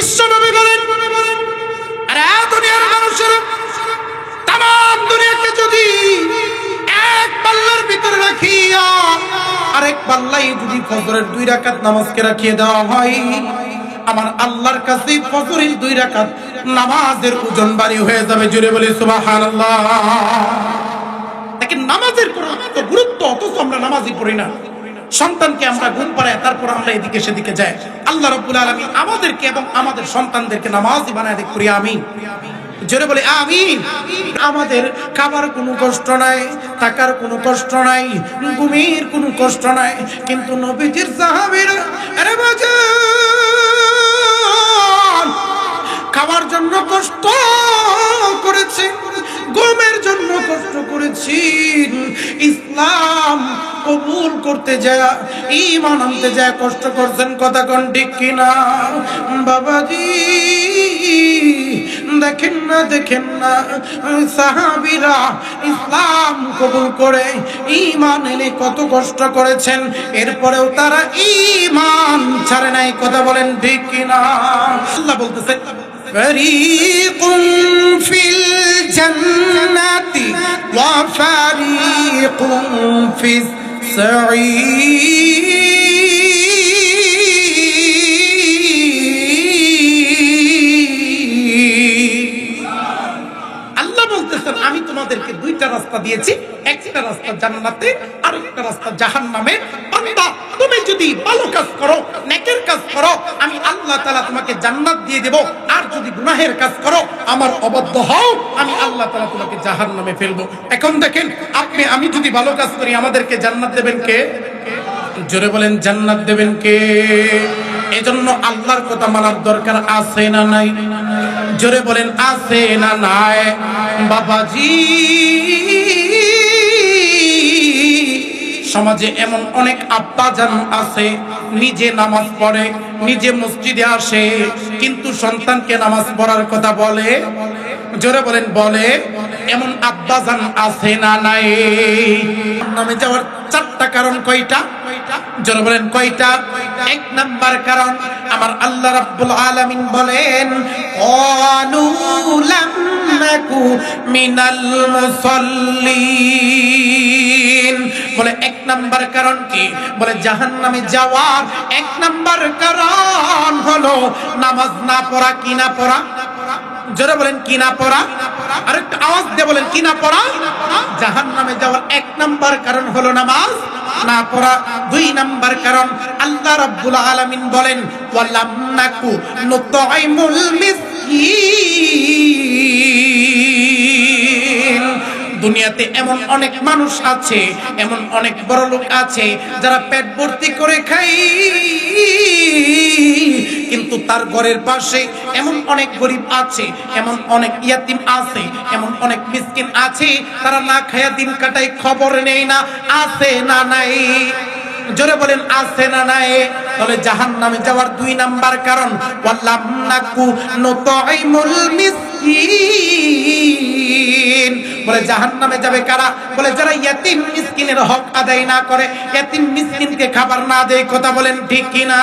বিশ্বনবী বলেন, আরে দুনিয়ার মানুষেরা তাম দুনিয়াকে যদি এক পাল্লার ভিতরে রাখিয়া আরেক পাল্লাই যদি ফজরের 2 রাকাত নামাজকে রাখিয়ে দেওয়া হয়, আমার আল্লাহর কাছে ফজরের 2 রাকাত নামাজের ওজন ভারী হয়ে যাবে। জোরে বলি সুবহানাল্লাহ। দেখেন নামাজের কত গুরুত্ব, অথচ আমরা নামাজই পড়ি না। সন্তানকে আমরা ঘুম পাড়াই, তারপর আমরা এদিকে সেদিকে যাই। আল্লাহ রাব্বুল আলামিন আমাদেরকে এবং আমাদের সন্তানদেরকে নামাজি বানায় দেখ করি আমিন। জোরে বলে আমিন। আমাদের খাবার কোনো কষ্ট নাই, থাকার কোনো কষ্ট নাই, ঘুমের কোনো কষ্ট নাই, কিন্তু নবীজির সাহাবীরা আরে বাজান খাওয়ার জন্য কষ্ট করেছে, ঘুমের জন্য কষ্ট করেছি, ইসলাম কবুল করতে যায়, ঈমান আনতে যায় কষ্ট করছেন। কথা কোন ঠিক কিনা বাবাজি? দেখেন না সাহাবীরা ইসলাম কবুল করে ঈমান এনে কত কষ্ট করেছেন, এরপরেও তারা ঈমান ছাড়ে নাই। কথা বলেন ঠিক কিনা? আল্লাহ বলতেছে ফারিকুন ফিল জান্নাতি ওয়া ফারিকুন ফিস সাঈর। আমি তোমাদেরকে 2টা রাস্তা দিয়েছি, একটা রাস্তা জান্নাতে আর একটা রাস্তা জাহান্নামে। বান্দা তুমি যদি ভালো কাজ করো, নেকের কাজ করো, আমি আল্লাহ তাআলা তোমাকে জান্নাত দিয়ে দেব, আর যদি গুনাহের কাজ করো, আমার অবাধ্য হও, আমি আল্লাহ তাআলা তোমাকে জাহান্নামে ফেলবো। এখন দেখেন আপনি আমি যদি ভালো কাজ করি, আমাদেরকে জান্নাত দেবেন কে? জোরে বলেন জান্নাত দেবেন কে? এজন্য আল্লাহর কথা মানার দরকার আছে না নাই? জোরে বলেন আছে না নাই? বাবাজি সমাজে এমন অনেক আব্বাজান আছে, নিজে নামাজ পড়ে, নিজে মসজিদে আসে, কিন্তু সন্তানকে নামাজ পড়ার কথা বলে। জোরে বলেন বলে। এমন আব্বাজান আছে না নাই? নামে যাওয়ার 4টা কারণ কয়টা? জোরে বলেন কয়টা? 1 নাম্বার কারণ আমার আল্লাহ রাব্বুল আলামিন বলেন ক্বালু লাম নাকু মিনাল মুসাল্লিন। বলে 1 নাম্বার কারণ কি? বলে জাহান্নামে যাওয়ার 1 নাম্বার কারণ হলো নামাজ না পড়া। কি না পড়া? জোরে বলেন কি না পড়া? আরেকটু আওয়াজ দিয়ে বলেন কি না পড়া? জাহান্নামে যাওয়ার 1 নাম্বার কারণ হলো নামাজ না পড়া। 2 নাম্বার কারণ আল্লাহ রাব্বুল আলামিন বলেন ওয়ালাম নাকু নুতাইমুল মিসকিন। দুনিয়াতে এমন অনেক মানুষ আছে, এমন অনেক বড় লোক আছে যারা পেট ভর্তি করে খায়, কিন্তু তার ঘরের পাশে এমন অনেক গরিব আছে, এমন অনেক ইয়াতিম আছে, এমন অনেক মিসকিন আছে, তারা না খায়া দিন কাটায়, খবর নেই না। আছে না নাই? জোরে বলেন আছে না নাই? তাহলে জাহান্নামে যাওয়ার 2 নাম্বার কারণ ওয়ালাম নাকু নুতাইমুল মিসকিন। বলে জাহান্নামে যাবে কারা? বলে যারা ইয়াতিম মিসকিনের হক আদায় না করে, ইয়াতিম মিসকিনকে খাবার না দেয়। কথা বলেন ঠিক কিনা?